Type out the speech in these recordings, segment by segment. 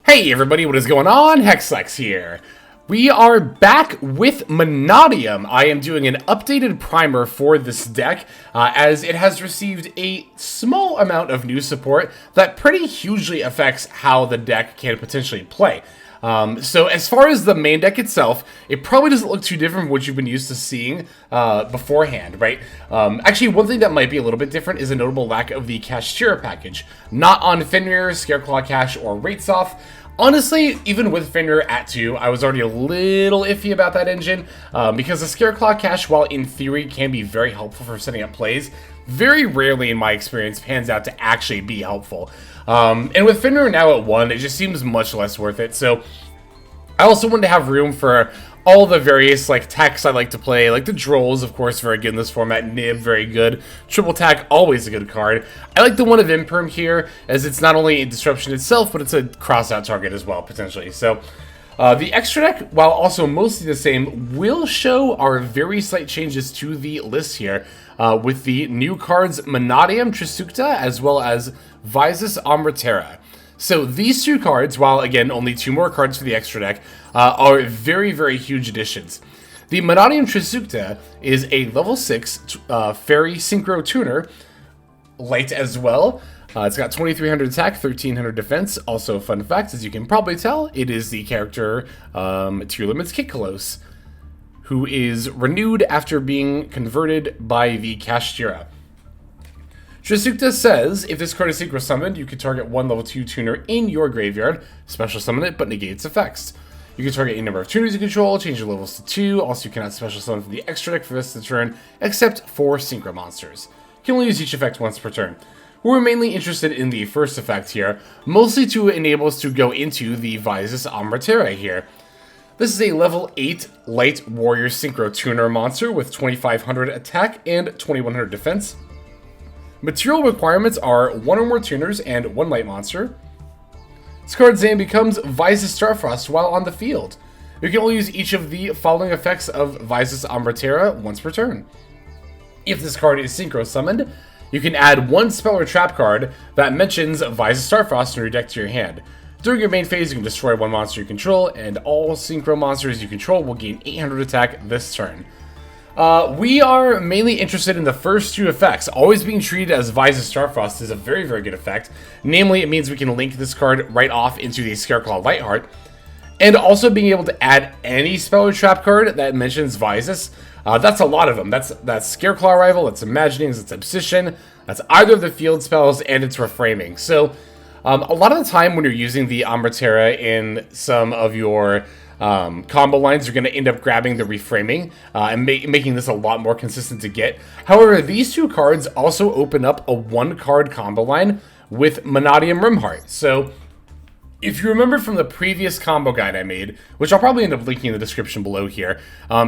Hey everybody, what is going on? Hexlex here. We are back with Mannadium. I am doing an updated primer for this deck, as it has received a small amount of new support that pretty hugely affects how the deck can potentially play. So as far as the main deck itself, it probably doesn't look too different from what you've been used to seeing beforehand, right? Actually, one thing that might be a little bit different is a notable lack of the Kashtira package. Not on Fenrir, Scareclaw Cash, or Ratesoff. Honestly, even with Fenrir at 2, I was already a little iffy about that engine, because the Scareclaw Cash, while in theory can be very helpful for setting up plays, very rarely in my experience pans out to actually be helpful. And with Fenrir now at 1, it just seems much less worth it. So I also wanted to have room for all the various techs I like to play, like the Drolls, of course, very good in this format. Nib, very good. Triple Tack, always a good card. I like the one of Imperm here, as it's not only a disruption itself, but it's a crossout target as well, potentially. So the extra deck, while also mostly the same, will show our very slight changes to the list here, with the new cards Mannadium Trisukta, as well as Visas Amritara. So these two cards, while again only 2 more cards for the extra deck, are very, very huge additions. The Mannadium Trisukta is a level 6 fairy synchro tuner, light as well. It's got 2300 attack, 1300 defense. Also, fun fact, as you can probably tell, it is the character Tier Limits Kitkalos, who is renewed after being converted by the Kashtira. Trisukta says, if this card is synchro summoned, you can target one level 2 tuner in your graveyard, special summon it, but negate its effects. You can target a number of tuners you control, change your levels to 2, also you cannot special summon from the extra deck for this turn, except for synchro monsters. You can only use each effect once per turn. We're mainly interested in the first effect here, mostly to enable us to go into the Visas Amritara here. This is a level 8 light warrior synchro tuner monster with 2500 attack and 2100 defense. Material requirements are 1 or more tuners and 1 light monster. This card's name becomes Visas Starfrost while on the field. You can only use each of the following effects of Visas Amritara once per turn. If this card is synchro summoned, you can add 1 spell or trap card that mentions Visas Starfrost in your deck to your hand. During your main phase, you can destroy 1 monster you control, and all synchro monsters you control will gain 800 attack this turn. We are mainly interested in the first 2 effects. Always being treated as Visas Starfrost is a very, very good effect. Namely, it means we can link this card right off into the Scareclaw Light-Heart. And also being able to add any spell or trap card that mentions Visas. That's a lot of them. That's Scareclaw Arrival, that's Imaginings, that's Abscission, that's either of the field spells, and it's Reframing. So, a lot of the time when you're using the Amritara in some of your combo lines, you're going to end up grabbing the Reframing and making this a lot more consistent to get. However, these 2 cards also open up a 1-card combo line with Mannadium Riumheart. So, if you remember from the previous combo guide I made, which I'll probably end up linking in the description below here,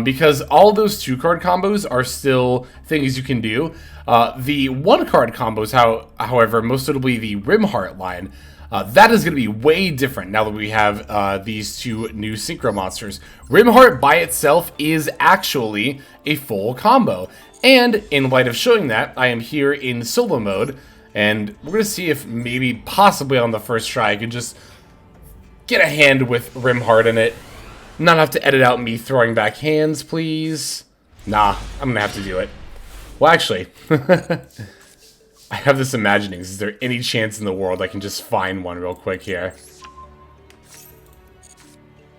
because all those 2-card combos are still things you can do. The 1-card combos, however, most notably the Riumheart line, that is going to be way different now that we have these 2 new synchro monsters. Riumheart by itself is actually a full combo. And in light of showing that, I am here in solo mode, and we're going to see if maybe possibly on the first try I can just get a hand with Riumheart in it. Not have to edit out me throwing back hands, please. Nah, I'm going to have to do it. Well, actually, I have this Imaginings. Is there any chance in the world I can just find one real quick here?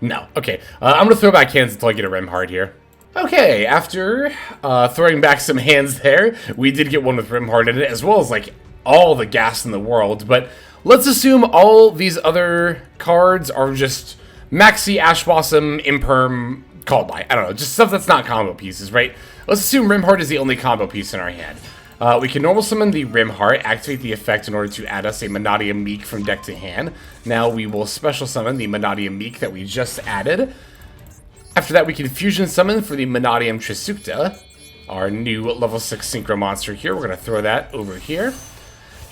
No. Okay. I'm going to throw back hands until I get a Riumheart here. Okay, after throwing back some hands there, we did get one with Riumheart in it, as well as, all the gas in the world. But let's assume all these other cards are just Maxi, Ash Blossom, Imperm, Called By. I don't know, just stuff that's not combo pieces, right? Let's assume Riumheart is the only combo piece in our hand. We can normal summon the Riumheart, activate the effect in order to add us a Mannadium Meek from deck to hand. Now we will special summon the Mannadium Meek that we just added. After that, we can fusion summon for the Mannadium Trisukta, our new level 6 synchro monster here. We're going to throw that over here.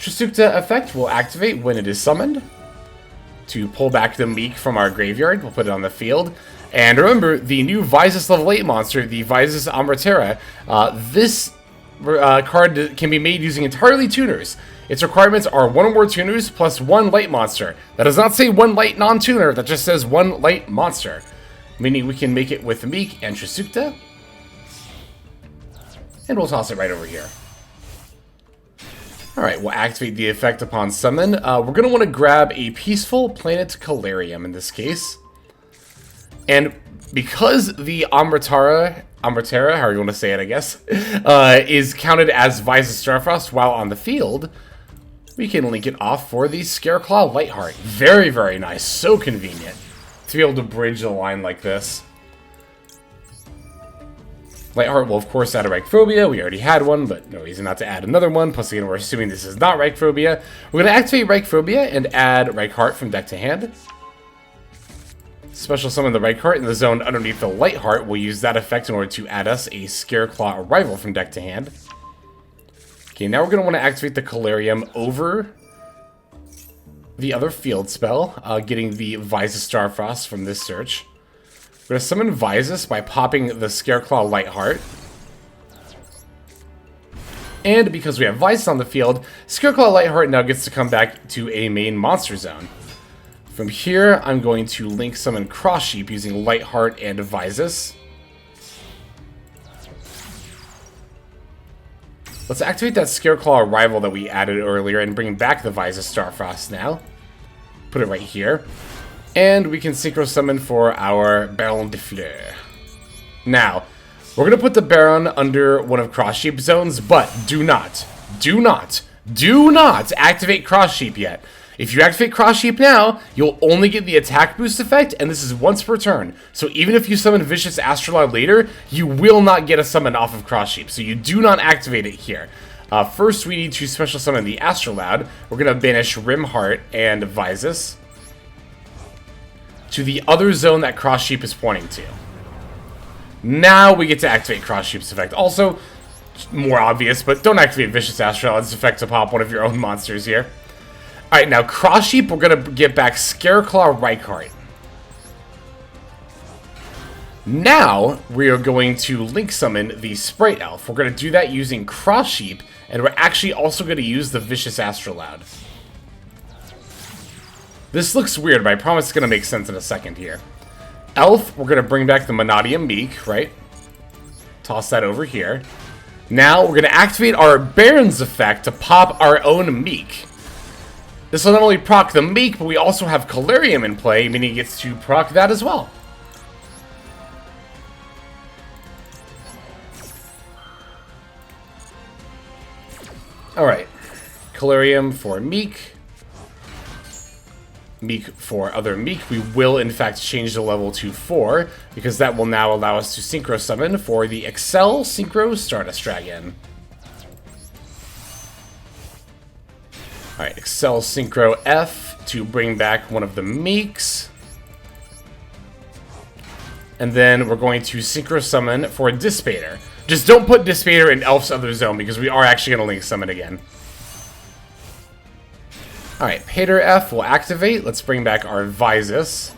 Trisukta effect will activate when it is summoned. To pull back the Meek from our graveyard, we'll put it on the field. And remember, the new Visas level 8 monster, the Visas Amritara, this card can be made using entirely tuners. Its requirements are 1 or more tuners plus 1 light monster. That does not say 1 light non-tuner, that just says 1 light monster. Meaning we can make it with Meek and Trisukta. And we'll toss it right over here. Alright, we'll activate the effect upon summon. We're going to want to grab a Peaceful Planet Calarium in this case. And because the Amritara, however you want to say it, I guess, is counted as Visas Starfrost while on the field, we can link it off for the Scareclaw Light-Heart. Very, very nice. So convenient to be able to bridge the line like this. Light-Heart will, of course, add a Reichphobia. We already had one, but no reason not to add another one. Plus, again, we're assuming this is not Reichphobia. We're going to activate Reichphobia and add Reichheart from deck to hand. Special summon the Reichheart in the zone underneath the Light-Heart. We'll use that effect in order to add us a Scareclaw Arrival from deck to hand. Okay, now we're going to want to activate the Calarium over the other field spell, getting the Visas Starfrost from this search. We're going to summon Visas by popping the Scareclaw Light-Heart. And because we have Visas on the field, Scareclaw Light-Heart now gets to come back to a main monster zone. From here, I'm going to link summon Cross Sheep using Light-Heart and Visas. Let's activate that Scareclaw Arrival that we added earlier and bring back the Visas Starfrost now. Put it right here. And we can Synchro summon for our Baronne de Fleur. Now, we're going to put the Baron under one of Cross Sheep's zones, but do not activate Cross Sheep yet. If you activate Cross Sheep now, you'll only get the attack boost effect, and this is once per turn. So even if you summon Vicious Astraloud later, you will not get a summon off of Cross Sheep. So you do not activate it here. First, we need to special summon the Astraloud. We're going to banish Riumheart and Visas to the other zone that Cross Sheep is pointing to. Now we get to activate Cross Sheep's effect. Also, more obvious, but don't activate Vicious Astraloud's effect to pop one of your own monsters here. Alright, now Cross Sheep, we're going to get back Scareclaw Reichheart. Now, we are going to link summon the Spright Elf. We're going to do that using Cross Sheep, and we're actually also going to use the Vicious Astraloud. This looks weird, but I promise it's going to make sense in a second here. Elf, we're going to bring back the Mannadium Meek, right? Toss that over here. Now, we're going to activate our Baron's effect to pop our own Meek. This will not only proc the Meek, but we also have Calarium in play, meaning he gets to proc that as well. Alright. Calarium for Meek. Meek for other Meek. We will, in fact, change the level to 4, because that will now allow us to Synchro summon for the Accel Synchro Stardust Dragon. Alright, Accel Synchro F to bring back one of the Meeks. And then we're going to Synchro summon for Dis Pater. Just don't put Dis Pater in Elf's other zone, because we are actually going to link summon again. Alright, Pater F will activate. Let's bring back our Visas.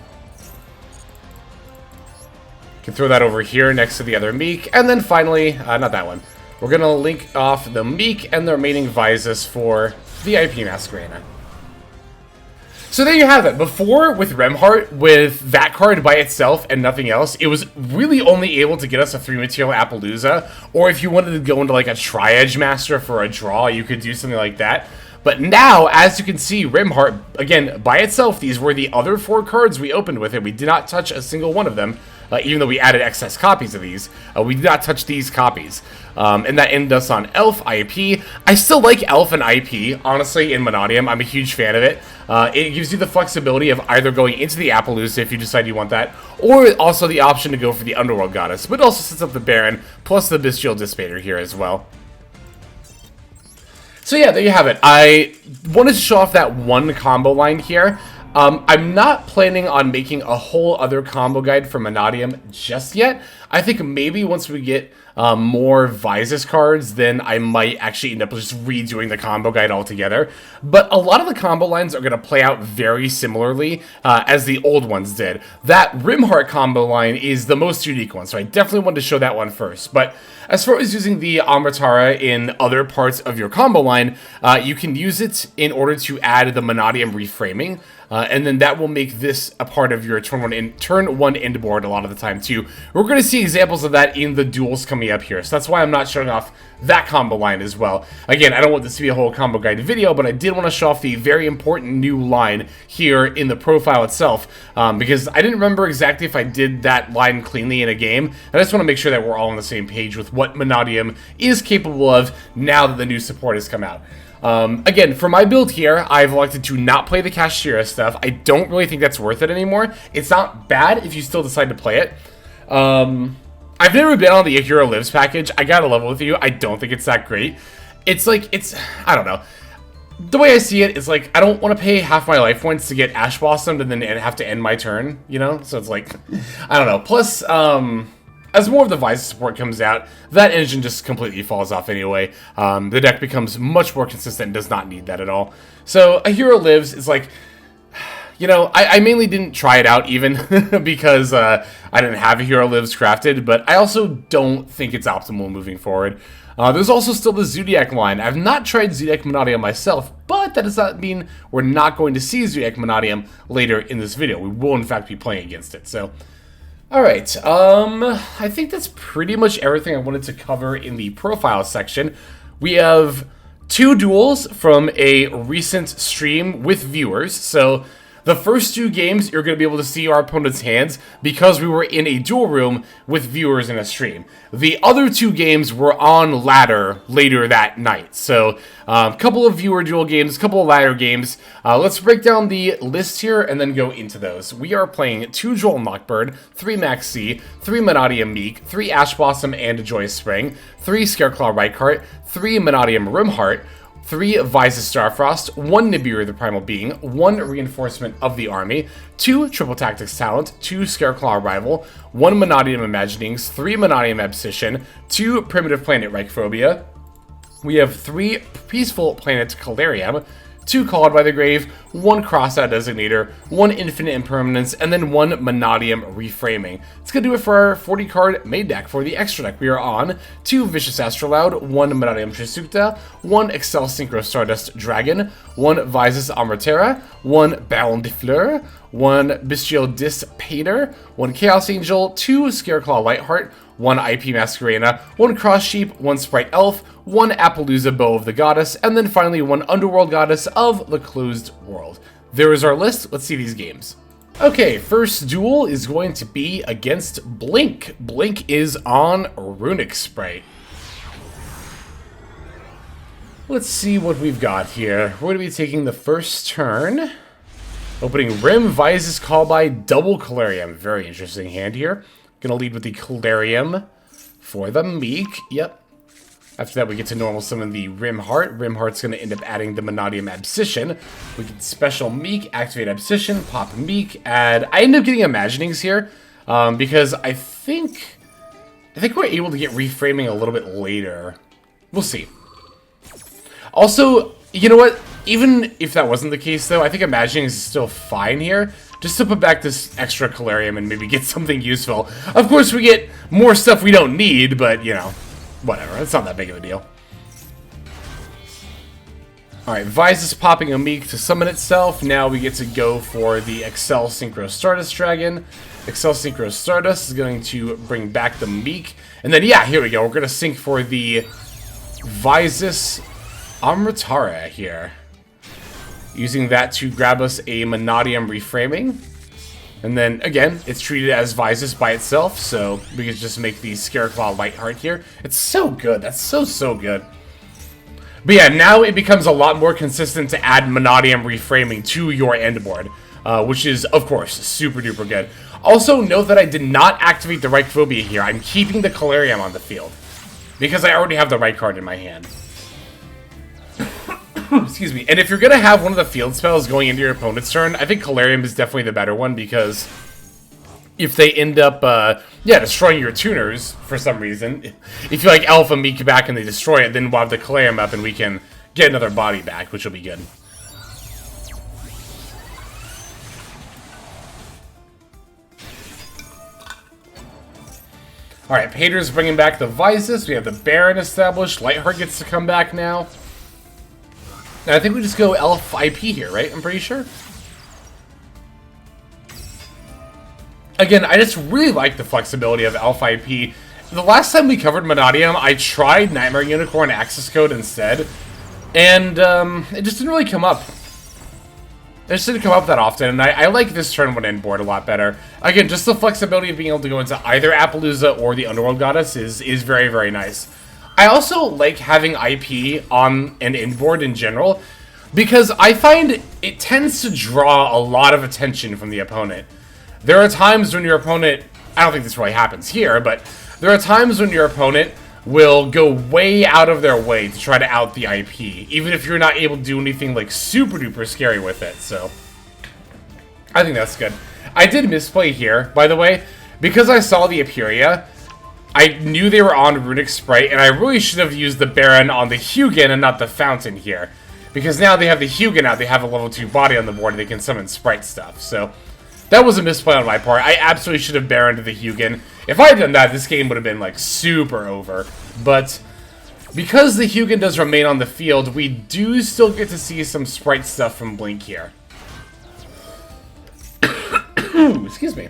Can throw that over here next to the other Meek. And then finally, not that one. We're going to link off the Meek and the remaining Visas for VIP Masquerena. So there you have it. Before, with Riumheart, with that card by itself and nothing else, it was really only able to get us a 3-material Apollusa, or if you wanted to go into like a Tri-Edge Master for a draw, you could do something like that. But now, as you can see, Riumheart, again, by itself, these were the other 4 cards we opened with it. We did not touch a single one of them, even though we added excess copies of these. We did not touch these copies. And that ended us on Elf, IP. I still like Elf and IP, honestly, in Mannadium. I'm a huge fan of it. It gives you the flexibility of either going into the Apollusa if you decide you want that, or also the option to go for the Underworld Goddess. But it also sets up the Baron, plus the Bystial Dis Pater here as well. So yeah, there you have it. I wanted to show off that one combo line here. I'm not planning on making a whole other combo guide for Mannadium just yet. I think maybe once we get more Visas cards, then I might actually end up just redoing the combo guide altogether. But a lot of the combo lines are going to play out very similarly as the old ones did. That Riumheart combo line is the most unique one, so I definitely wanted to show that one first. But as far as using the Amritara in other parts of your combo line, you can use it in order to add the Mannadium Reframing. And then that will make this a part of your turn one end board a lot of the time too. We're going to see examples of that in the duels coming up here, so that's why I'm not showing off that combo line as well. Again, I don't want this to be a whole combo guide video, but I did want to show off the very important new line here in the profile itself, because I didn't remember exactly if I did that line cleanly in a game, and I just want to make sure that we're all on the same page with what Mannadium is capable of now that the new support has come out. Again, for my build here, I've elected to not play the Cashiera stuff. I don't really think that's worth it anymore. It's not bad if you still decide to play it. I've never been on the Hero Lives package. I gotta level with you. I don't think it's that great. It's like, I don't know. The way I see it is like, I don't want to pay half my life points to get Ash Blossomed and then have to end my turn, you know? So it's like, I don't know. Plus, as more of the Visas support comes out, that engine just completely falls off anyway. The deck becomes much more consistent and does not need that at all. So a Hero Lives is like, you know, I mainly didn't try it out even because I didn't have a Hero Lives crafted, but I also don't think it's optimal moving forward. There's also still the Zodiac line. I've not tried Zodiac Mannadium myself, but that does not mean we're not going to see Zodiac Mannadium later in this video. We will in fact be playing against it, so... Alright, I think that's pretty much everything I wanted to cover in the profile section. We have 2 duels from a recent stream with viewers, so the first 2 games you're going to be able to see our opponent's hands because we were in a duel room with viewers in a stream. The other 2 games were on ladder later that night, so a couple of viewer duel games, a couple of ladder games. Let's break down the list here and then go into those. We are playing 2 Droll Knockbird, 3 Maxx, 3 Mannadium Meek, 3 Ash Blossom and a Joyous Spring, 3 Scareclaw Reichheart, 3 Mannadium Riumheart, 3 Visas Starfrost, 1 Nibiru the Primal Being, 1 Reinforcement of the Army, 2 Triple Tactics Talent, 2 Scareclaw Arrival, 1 Mannadium Imaginings, 3 Mannadium Abscission, 2 Primitive Planet Reichphobia. We have 3 Peaceful Planet Calarium, 2 Called by the Grave, 1 Crossout Designator, 1 Infinite Impermanence, and then 1 Mannadium Reframing. It's going to do it for our 40-card main deck. For the extra deck, we are on 2 Vicious Astraloud, 1 Mannadium Trisukta, 1 Accel Synchro Stardust Dragon, 1 Visas Amritara, 1 Baronne de Fleur, 1 Bystial Dis Pater, 1 Chaos Angel, 2 Scareclaw Light-Heart, 1 IP Masquerena, 1 Cross Sheep, 1 Spright Elf, 1 Apollusa Bow of the Goddess, and then finally 1 Underworld Goddess of the Closed World. There is our list. Let's see these games. Okay, first duel is going to be against Blink. Blink is on Runic Spright. Let's see what we've got here. We're going to be taking the first turn. Opening Rim, Visas, Call by, double Calarium. Very interesting hand here. Gonna lead with the Calarium for the Meek. Yep. After that, we get to normal summon the Riumheart. Riumheart's gonna end up adding the Mannadium Abscission. We get special Meek, activate Abscission, pop Meek, add... I end up getting Imaginings here, because I think we're able to get Reframing a little bit later. We'll see. Also, you know what? Even if that wasn't the case, though, I think Imaginings is still fine here. Just to put back this extra Calarium and maybe get something useful. Of course, we get more stuff we don't need, but, you know, whatever. It's not that big of a deal. Alright, Visas popping a Meek to summon itself. Now we get to go for the Accel Synchro Stardust Dragon. Accel Synchro Stardust is going to bring back the Meek. And then, yeah, here we go. We're going to sync for the Visas Amritara here. Using that to grab us a Mannadium Reframing. And then, again, it's treated as Visas by itself, so we can just make the Scareclaw Light-Heart here. It's so good. That's so good. But yeah, now it becomes a lot more consistent to add Mannadium Reframing to your end board, which is, of course, super duper good. Also, note that I did not activate the Reichphobia here. I'm keeping the Calarium on the field, because I already have the right card in my hand. Excuse me. And if you're going to have one of the field spells going into your opponent's turn, I think Calarium is definitely the better one, because if they end up, destroying your tuners for some reason, if you like Alpha Meek back and they destroy it, then we'll have the Calarium up and we can get another body back, which will be good. Alright, Pater's bringing back the Visas. We have the Baron established. Light-Heart gets to come back now. And I think we just go Elf IP here, right? I'm pretty sure. Again, I just really like the flexibility of Elf IP. The last time we covered Mannadium, I tried Nightmare Unicorn Access Code instead. And it just didn't really come up. It just didn't come up that often, and I like this turn one in board a lot better. Again, just the flexibility of being able to go into either Apollusa or the Underworld Goddess is very, very nice. I also like having IP on an inboard in general, because I find it tends to draw a lot of attention from the opponent. There are times when your opponent, I don't think this really happens here, but there are times when your opponent will go way out of their way to try to out the IP, even if you're not able to do anything like super duper scary with it, so I think that's good. I did misplay here, by the way, because I saw the Apuria. I knew they were on Runic Spright, and I really should have used the Baron on the Hugin and not the Fountain here, because now they have the Hugin out, they have a level 2 body on the board, and they can summon Spright stuff, so that was a misplay on my part. I absolutely should have Baroned the Hugin. If I had done that, this game would have been, like, super over. But because the Hugin does remain on the field, we do still get to see some Spright stuff from Blink here. Excuse me.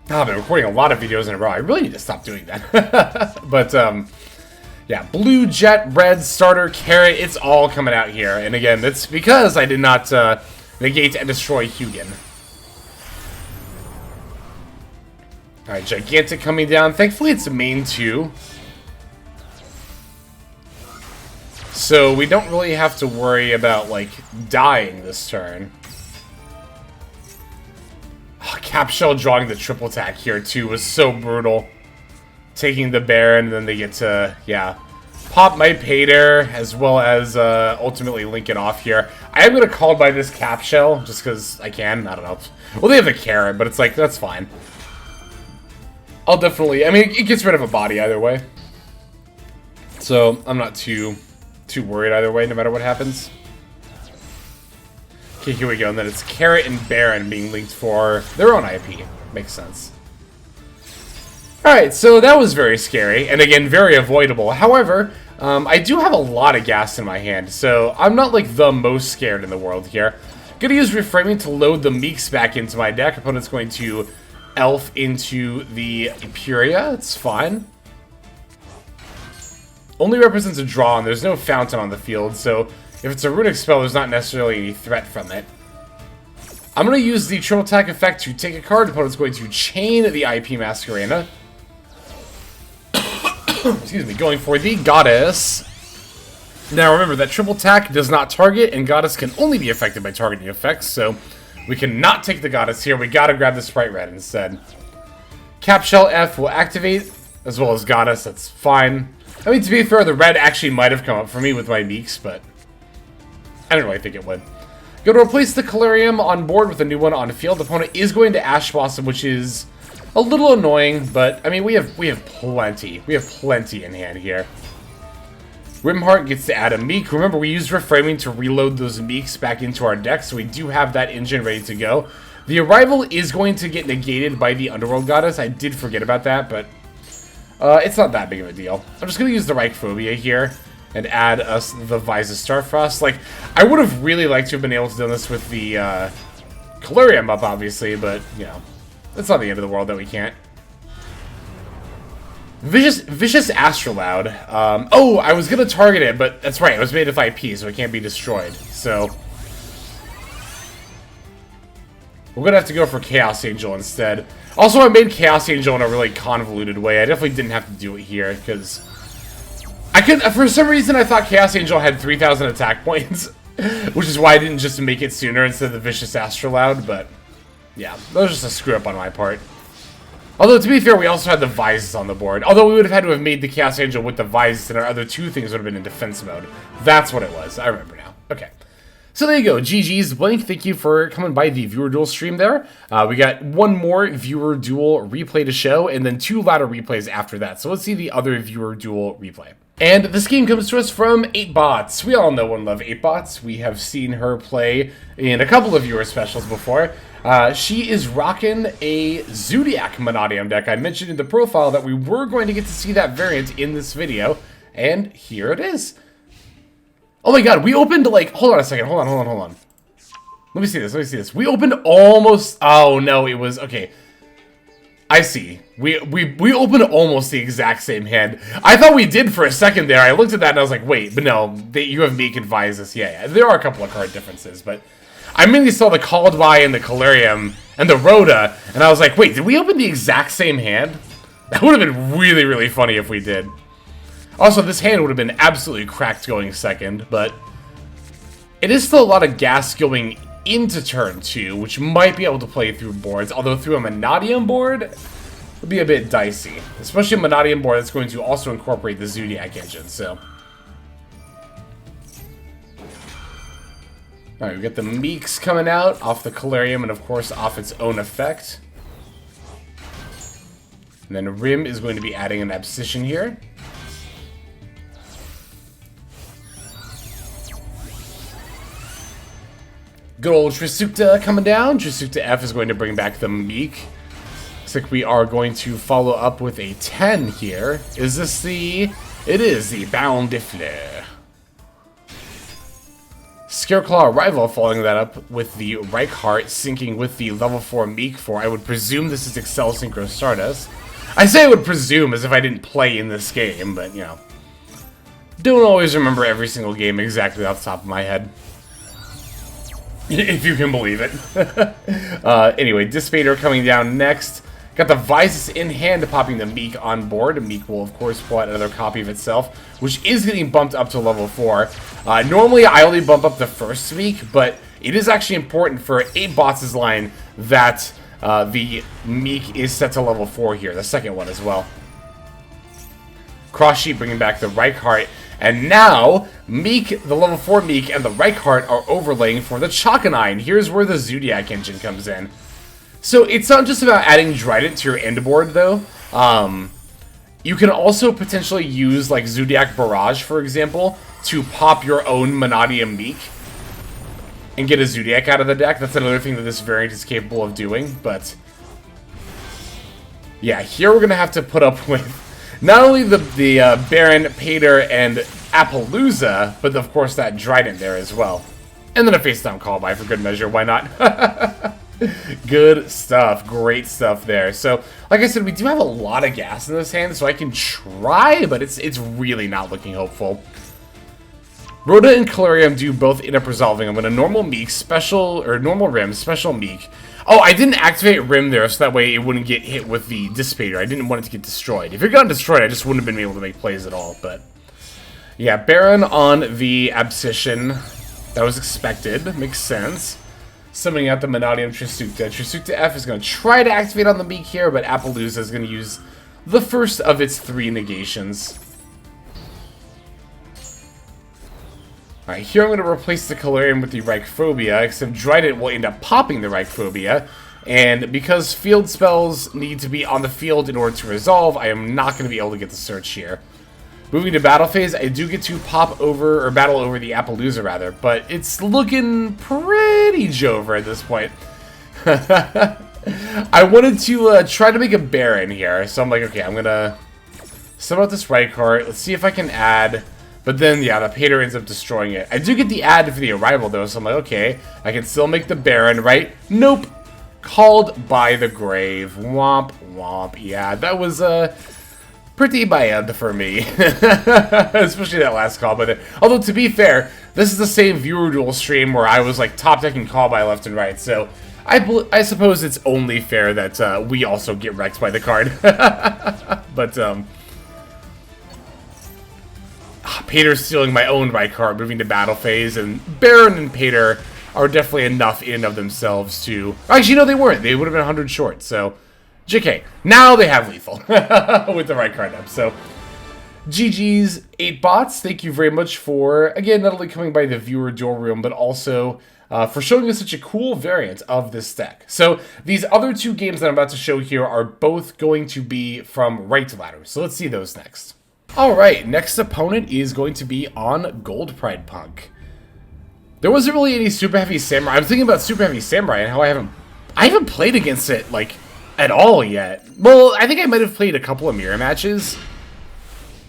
Oh, I've been recording a lot of videos in a row. I really need to stop doing that. But, yeah, Blue, Jet, Red, Starter, Carrot, it's all coming out here. And again, that's because I did not negate and destroy Hugin. Alright, Gigantic coming down. Thankfully, it's a main 2. So we don't really have to worry about, like, dying this turn. Oh, Capshell drawing the triple attack here, too, was so brutal. Taking the Baron, and then they get to, yeah, pop my Pater, as well as ultimately link it off here. I am going to call by this Capshell, just because I can. I don't know. Well, they have a Carrot, but it's like, that's fine. I'll definitely, I mean, it gets rid of a body either way. So, I'm not too worried either way, no matter what happens. Okay, here we go. And then it's Carrot and Baron being linked for their own IP. Makes sense. Alright, so that was very scary, and again, very avoidable. However, I do have a lot of gas in my hand, so I'm not, like, the most scared in the world here. Gonna use Reframing to load the Meeks back into my deck. Opponent's going to Elf into the Apuria. It's fine. Only represents a draw, and there's no Fountain on the field, so if it's a Runic spell, there's not necessarily any threat from it. I'm going to use the triple attack effect to take a card. Opponent's going to chain the IP Masquerena. Excuse me, going for the Goddess. Now remember that triple attack does not target, and Goddess can only be affected by targeting effects, so we cannot take the Goddess here. We gotta grab the Spright Red instead. Capshell F will activate, as well as Goddess. That's fine. I mean, to be fair, the red actually might have come up for me with my Meeks, but I don't really think it would. Go to replace the Calarium on board with a new one on the field. The opponent is going to Ash Blossom, which is a little annoying, but I mean, we have plenty. We have plenty in hand here. Riumheart gets to add a Meek. Remember, we used Reframing to reload those Meeks back into our deck, so we do have that engine ready to go. The Arrival is going to get negated by the Underworld Goddess. I did forget about that, but it's not that big of a deal. I'm just going to use the Reichphobia here and add us the Visas Starfrost. Like, I would have really liked to have been able to do this with the Calarium up, obviously, but, you know, it's not the end of the world that we can't. Vicious Astraloud. Oh, I was going to target it, but that's right. It was made of IP, so it can't be destroyed. So we're going to have to go for Chaos Angel instead. Also, I made Chaos Angel in a really convoluted way. I definitely didn't have to do it here, because I could, for some reason, I thought Chaos Angel had 3,000 attack points, which is why I didn't just make it sooner instead of the Vicious Astraloud, but yeah, that was just a screw-up on my part. Although, to be fair, we also had the Visas on the board. Although, we would have had to have made the Chaos Angel with the Visas, and our other two things would have been in defense mode. That's what it was. I remember now. Okay. So there you go, GG's. Blink, thank you for coming by the Viewer Duel stream there. We got one more Viewer Duel replay to show, and then 2 ladder replays after that. So let's see the other Viewer Duel replay. And this game comes to us from 8bots. We all know and love 8bots. We have seen her play in a couple of viewer specials before. She is rocking a Zodiac Mannadium deck. I mentioned in the profile that we were going to get to see that variant in this video, and here it is. Oh my god, we opened like, hold on a second, hold on. Let me see this. We opened almost, oh no, it was, okay. I see. We opened almost the exact same hand. I thought we did for a second there. I looked at that and I was like, wait, but no, you have Meek and Visas. Yeah, there are a couple of card differences, but I mainly saw the Called By and the Calarium and the Rhoda, and I was like, wait, did we open the exact same hand? That would have been really, really funny if we did. Also, this hand would have been absolutely cracked going second, but it is still a lot of gas going into turn 2, which might be able to play through boards, although through a Mannadium board would be a bit dicey. Especially a Mannadium board that's going to also incorporate the Zodiac engine, so. Alright, we got the Meeks coming out off the Calarium and of course off its own effect. And then Rim is going to be adding an Abscission here. Good old Trisukta coming down. Trisukta F is going to bring back the Meek. Looks like we are going to follow up with a 10 here. Is this the... It is the Baronne de Fleur. Scareclaw Arrival following that up with the Reichheart, syncing with the level 4 Meek for, I would presume this is Accel Synchro Stardust. I say I would presume as if I didn't play in this game, but, you know. Don't always remember every single game exactly off the top of my head. If you can believe it. Anyway, Dis Pater coming down next. Got the Visas in hand, popping the Meek on board. Meek will, of course, pull out another copy of itself, which is getting bumped up to level 4. Normally, I only bump up the first Meek, but it is actually important for 8bots' line that the Meek is set to level 4 here, the second one as well. Cross Sheet bringing back the Reichheart. And now, Meek, the level 4 Meek, and the Reichheart are overlaying for the Chakanine. Here's where the Zodiac engine comes in. So it's not just about adding Trident to your end board, though. You can also potentially use, like, Zodiac Barrage, for example, to pop your own Mannadium Meek and get a Zodiac out of the deck. That's another thing that this variant is capable of doing, but... yeah, here we're going to have to put up with not only the Baronne, Pater, and Apollusa, but of course that Trident there as well. And then a face-down call-by for good measure, why not? Good stuff, great stuff there. So, like I said, we do have a lot of gas in this hand, so I can try, but it's really not looking hopeful. Rhoda and Calarium do both end up resolving. I'm going to normal Meek, special, or normal Rim, special Meek. Oh, I didn't activate Rim there, so that way it wouldn't get hit with the Dis Pater. I didn't want it to get destroyed. If it got destroyed, I just wouldn't have been able to make plays at all, but... yeah, Baron on the Abscission. That was expected. Makes sense. Summoning out the Mannadium Trisukta. Trisukta F is going to try to activate on the Meek here, but Apollusa is going to use the first of its 3 negations. Alright, here I'm going to replace the Calarium with the Reichphobia, except Trident will end up popping the Reichphobia, and because field spells need to be on the field in order to resolve, I am not going to be able to get the search here. Moving to battle phase, I do get to pop over, or battle over the Apollusa rather, but it's looking pretty Jover at this point. I wanted to try to make a Baron here, so I'm like, okay, I'm going to summon out this Reichheart, let's see if I can add... but then, yeah, the Pater ends up destroying it. I do get the add for the Arrival, though, so I'm like, okay, I can still make the Baron, right? Nope. Called by the Grave. Womp, womp. Yeah, that was, pretty bad for me. Especially that last call. But although, to be fair, this is the same Viewer Duel stream where I was, like, top-decking call by left and right, so I suppose it's only fair that we also get wrecked by the card. But, Pater's stealing my own Reichheart, moving to battle phase, and Baron and Pater are definitely enough in and of themselves to... actually, no, they weren't. They would have been 100 short, so... JK. Now they have lethal with the Reichheart up, so... GG's 8bots, thank you very much for, again, not only coming by the viewer duel room, but also for showing us such a cool variant of this deck. So these other two games that I'm about to show here are both going to be from Right Ladder. So let's see those next. Alright, next opponent is going to be on Gold Pride Punk. There wasn't really any Super Heavy Samurai. I'm thinking about Super Heavy Samurai and how I haven't played against it, like, at all yet. Well, I think I might have played a couple of mirror matches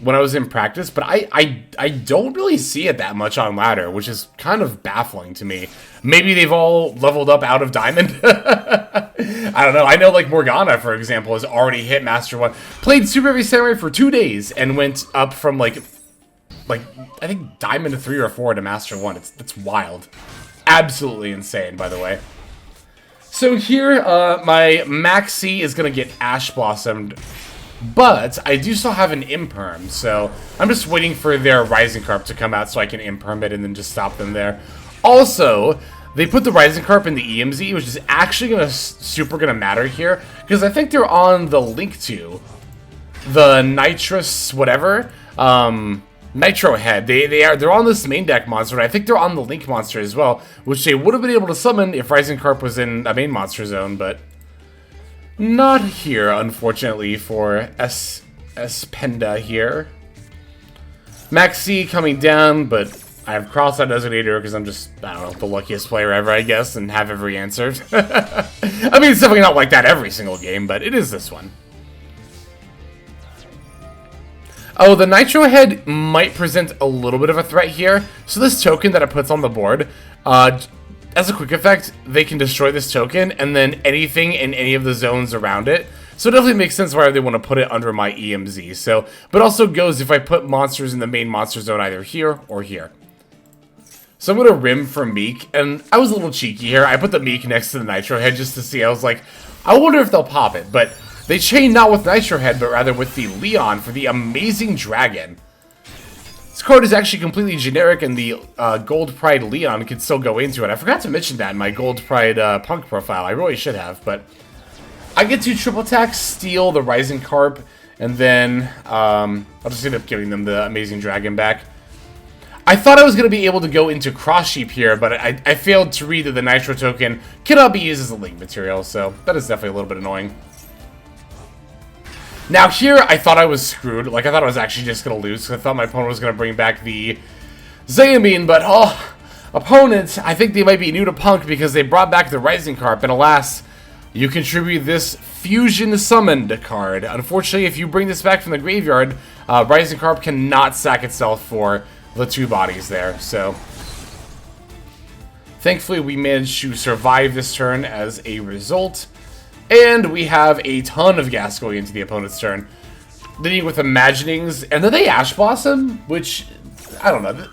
when I was in practice, but I don't really see it that much on ladder, which is kind of baffling to me. Maybe they've all leveled up out of Diamond. I don't know. I know, like, Morgana, for example, has already hit Master 1. Played Super Heavy Samurai for 2 days and went up from, like, I think Diamond 3 or 4 to Master 1. That's wild. Absolutely insane, by the way. So here, my Maxx is going to get Ash Blossomed, but I do still have an Imperm, so I'm just waiting for their Rising Carp to come out so I can Imperm it and then just stop them there. Also, they put the Rising Carp in the EMZ, which is actually super gonna matter here, because I think they're on the link to the Nitrous whatever, Nitro Head. They're on this main deck monster, and I think they're on the Link monster as well, which they would have been able to summon if Rising Carp was in a main monster zone, but not here, unfortunately, for Penda here. Maxx coming down, but I have Crossout Designator because I'm just, I don't know, the luckiest player ever, I guess, and have every answered. I mean, it's definitely not like that every single game, but it is this one. Oh, the Nitro Head might present a little bit of a threat here. So this token that it puts on the board, as a quick effect, they can destroy this token, and then anything in any of the zones around it. So it definitely makes sense why they want to put it under my EMZ. So, but also goes if I put monsters in the main monster zone either here or here. So I'm going to Rim for Meek, and I was a little cheeky here. I put the Meek next to the Nitro Head just to see. I was like, I wonder if they'll pop it, but they chain not with Nitro Head, but rather with the Leon for the Amazing Dragon. This card is actually completely generic, and the Gold Pride Leon can still go into it. I forgot to mention that in my Gold Pride Punk profile. I really should have, but I get to triple attack, steal the Rising Carp, and then I'll just end up giving them the Amazing Dragon back. I thought I was going to be able to go into Cross Sheep here, but I failed to read that the Nitro token cannot be used as a link material, so that is definitely a little bit annoying. Now here, I thought I was screwed. Like, I thought I was actually just going to lose, because I thought my opponent was going to bring back the Xayamine, but, oh, opponent, I think they might be new to Punk because they brought back the Rising Carp, and alas, you contribute this Fusion Summoned card. Unfortunately, if you bring this back from the graveyard, Rising Carp cannot sack itself for the 2 bodies there, so thankfully we managed to survive this turn as a result. And we have a ton of gas going into the opponent's turn. Leading with Imaginings, and then they Ash Blossom, which, I don't know.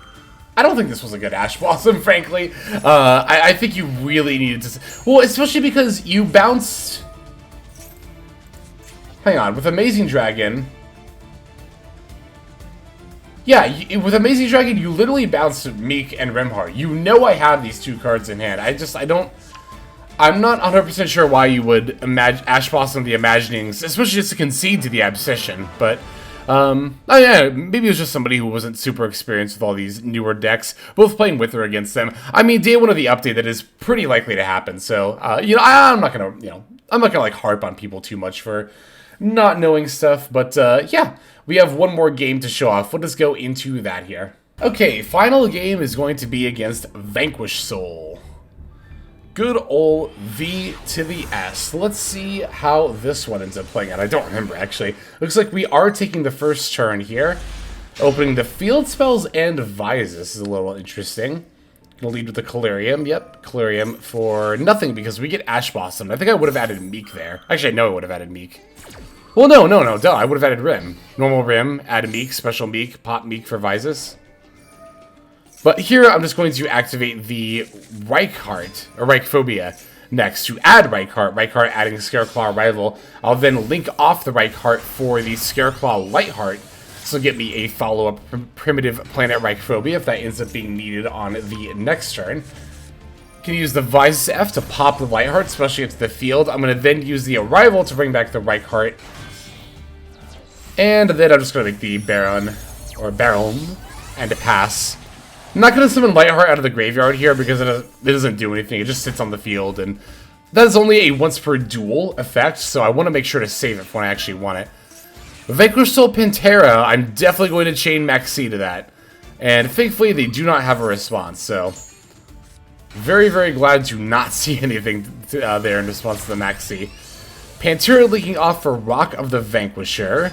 I don't think this was a good Ash Blossom, frankly. I think you really needed to... Well, especially because you bounced... Hang on, with Amazing Dragon... Yeah, with Amazing Dragon, you literally bounced Meek and Riumheart. You know I have these 2 cards in hand. I'm not 100% sure why you would Ash Blossom the Imaginings, especially just to concede to the Abscission, but, oh yeah, maybe it was just somebody who wasn't super experienced with all these newer decks, both playing with or against them. I mean, day 1 of the update, that is pretty likely to happen, so, you know, I'm not gonna, like, harp on people too much for not knowing stuff, but, yeah, we have one more game to show off. Let us go into that here. Okay, final game is going to be against Vanquish Soul. Good old V to the S. Let's see how this one ends up playing out. I don't remember, actually. Looks like we are taking the first turn here. Opening the field spells and Visas is a little interesting. Gonna lead with the Calarium. Yep, Calarium for nothing because we get Ash Blossom. I think I would have added Meek there. Actually, I know I would have added Meek. Well, no, duh. I would have added Rim. Normal Rim, add Meek, special Meek, pop Meek for Visas. But here, I'm just going to activate the Reichheart, or Reichphobia, next to add Reichheart. Reichheart adding Scareclaw Arrival. I'll then link off the Reichheart for the Scareclaw Light-Heart. This will get me a follow-up Primitive Planet Reichphobia if that ends up being needed on the next turn. Can use the Visas F to pop the Light-Heart, especially if it's the field. I'm going to then use the Arrival to bring back the Reichheart. And then I'm just going to make the Baronne and a pass. I'm not going to summon Light-Heart out of the graveyard here because it doesn't do anything. It just sits on the field, and that is only a once per duel effect, so I want to make sure to save it for when I actually want it. Vanquish Soul Pantera, I'm definitely going to chain Maxx to that. And thankfully, they do not have a response, so very, very glad to not see anything there in response to the Maxx. Pantera leaking off for Rock of the Vanquisher.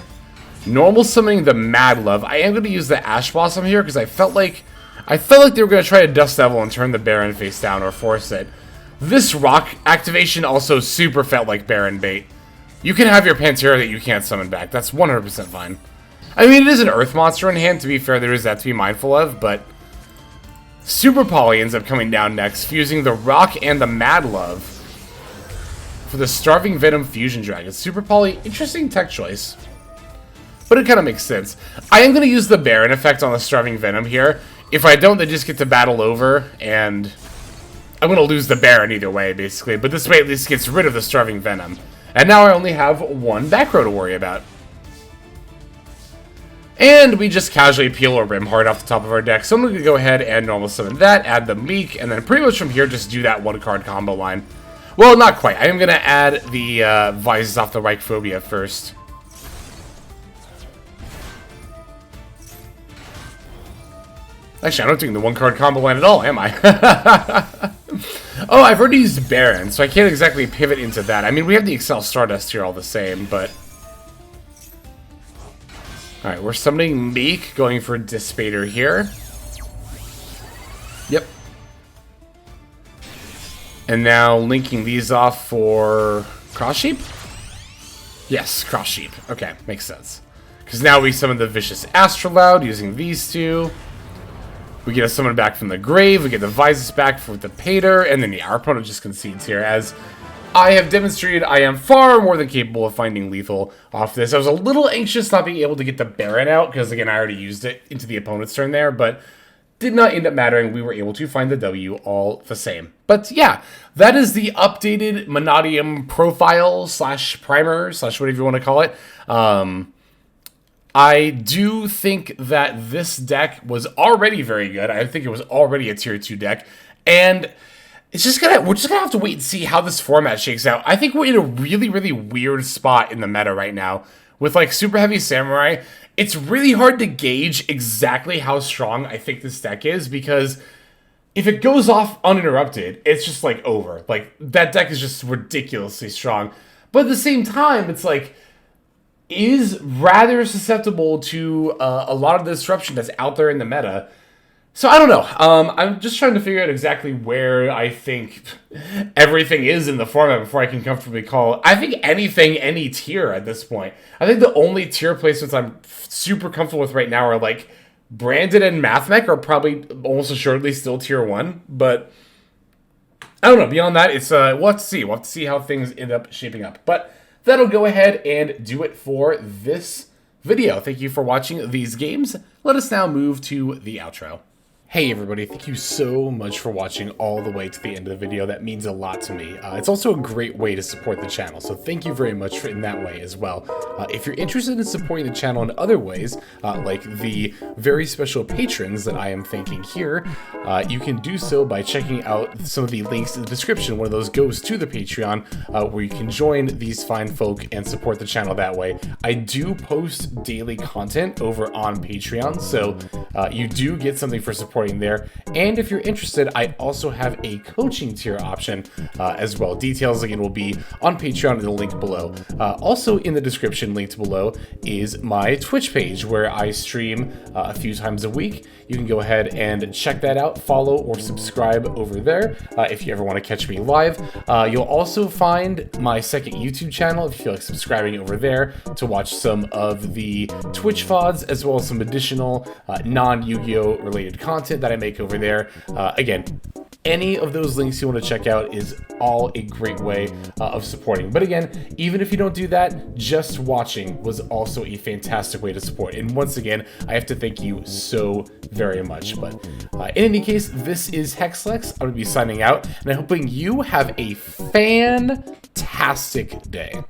Normal summoning the Mad Love. I am going to use the Ash Blossom here because I felt like they were going to try to Dust Devil and turn the Baron face down or force it. This Rock activation also super felt like Baron bait. You can have your Pantera that you can't summon back. That's 100% fine. I mean, it is an Earth monster in hand, to be fair. There is that to be mindful of, but Super Poly ends up coming down next, fusing the Rock and the Mad Love for the Starving Venom Fusion Dragon. Super Poly, interesting tech choice, but it kind of makes sense. I am going to use the Baron effect on the Starving Venom here. If I don't, they just get to battle over, and I'm going to lose the Baron either way, basically. But this way at least gets rid of the Starving Venom. And now I only have one back row to worry about. And we just casually peel a Riumheart off the top of our deck. So I'm going to go ahead and normal summon that, add the Meek, and then pretty much from here just do that one card combo line. Well, not quite. I am going to add the Visas off the Reichphobia first. Actually, I'm not doing the one card combo line at all, am I? Oh, I've already used Baron, so I can't exactly pivot into that. I mean, we have the Accel Stardust here all the same, but... Alright, we're summoning Meek, going for Dis Pater here. Yep. And now linking these off for Cross Sheep? Yes, Cross Sheep. Okay, makes sense. Because now we summon the Vicious Astraloud using these two. We get a summon back from the grave, we get the Visas back for the Pater, and then our opponent just concedes here. As I have demonstrated, I am far more than capable of finding lethal off this. I was a little anxious not being able to get the Baron out, because again, I already used it into the opponent's turn there, but did not end up mattering. We were able to find the W all the same. But yeah, that is the updated Mannadium profile / primer / whatever you want to call it. I do think that this deck was already very good. I think it was already a tier 2 deck. And we're just gonna have to wait and see how this format shakes out. I think we're in a really, really weird spot in the meta right now. With like Super Heavy Samurai, it's really hard to gauge exactly how strong I think this deck is, because if it goes off uninterrupted, it's just like over. Like, that deck is just ridiculously strong. But at the same time, it's like, is rather susceptible to a lot of the disruption that's out there in the meta. So I don't know. I'm just trying to figure out exactly where I think everything is in the format before I can comfortably call it. I think anything, any tier at this point. I think the only tier placements I'm super comfortable with right now are like Branded and Mathmech are probably almost assuredly still tier 1, but I don't know. Beyond that, it's we'll have to see. We'll have to see how things end up shaping up. But that'll go ahead and do it for this video. Thank you for watching these games. Let us now move to the outro. Hey everybody, thank you so much for watching all the way to the end of the video. That means a lot to me. It's also a great way to support the channel, so thank you very much in that way as well. If you're interested in supporting the channel in other ways, like the very special patrons that I am thanking here, you can do so by checking out some of the links in the description. One of those goes to the Patreon, where you can join these fine folk and support the channel that way. I do post daily content over on Patreon, so you do get something for support there. And if you're interested, I also have a coaching tier option as well. Details again will be on Patreon in the link below. Also in the description linked below is my Twitch page where I stream a few times a week. You can go ahead and check that out, follow or subscribe over there if you ever want to catch me live. You'll also find my second YouTube channel if you feel like subscribing over there to watch some of the Twitch VODs as well as some additional non-Yu-Gi-Oh related content that I make over there. Again, any of those links you want to check out is all a great way of supporting. But again, even if you don't do that, just watching was also a fantastic way to support. And once again, I have to thank you so very much. But in any case, this is Hexlex. I'm going to be signing out, and I'm hoping you have a fantastic day.